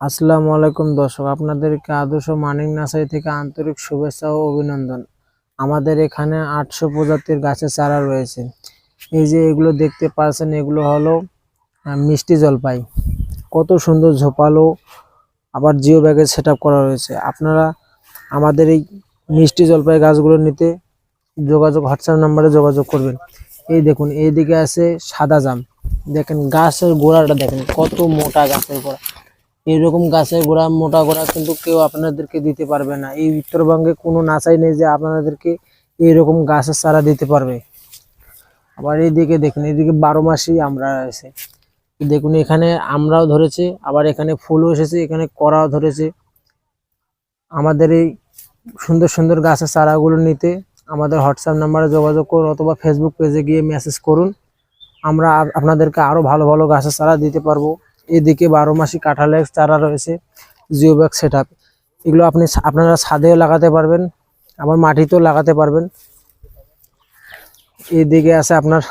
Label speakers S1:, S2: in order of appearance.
S1: আসসালামু আলাইকুম দর্শক, আপনাদেরকে আদর্শ মানিক নার্সারি থেকে আন্তরিক শুভেচ্ছা ও অভিনন্দন। আমাদের এখানে 800 প্রজাতির গাছের চারা রয়েছে। এই যে এগুলো দেখতে পাচ্ছেন, এগুলো হলো মিষ্টি জলপাই। কত সুন্দর ঝোপালো, আবার জিও ব্যাগের সেটআপ করা রয়েছে। আপনারা আমাদের এই মিষ্টি জলপাই গাছগুলো নিতে হোয়াটসঅ্যাপ নাম্বারে যোগাযোগ করবেন। এই দেখুন, এইদিকে আছে সাদা জাম। দেখেন গাছের গোড়াটা, দেখেন কত মোটা গাছের গোড়া। এইরকম গাছের গোড়া, মোটা গোড়া কিন্তু কেউ আপনাদেরকে দিতে পারবে না। এই উত্তরবঙ্গে কোনো নাচাই নেই যে আপনাদেরকে এইরকম গাছের চারা দিতে পারবে। আবার এইদিকে দেখুন, এইদিকে 12 মাসই আমরা আছে। দেখুন এখানে আমরাও ধরেছে, আবার এখানে ফুলও এসেছে, এখানে করাও ধরেছে। আমাদের এই সুন্দর সুন্দর গাছের চারাগুলো নিতে আমাদের হোয়াটসঅ্যাপ নাম্বারে যোগাযোগ করুন, অথবা ফেসবুক পেজে গিয়ে মেসেজ করুন। আমরা আপনাদেরকে আরো ভালো ভালো গাছের চারা দিতে পারবো। এদিকে 12 মাসি কাঁঠালের চারা রয়েছে, জিও ব্যাগ সেটআপ। এগুলো আপনারা ছাদেও লাগাতে পারবেন, আবার মাটিতেও লাগাতে পারবেন। এদিকে আছে আপনার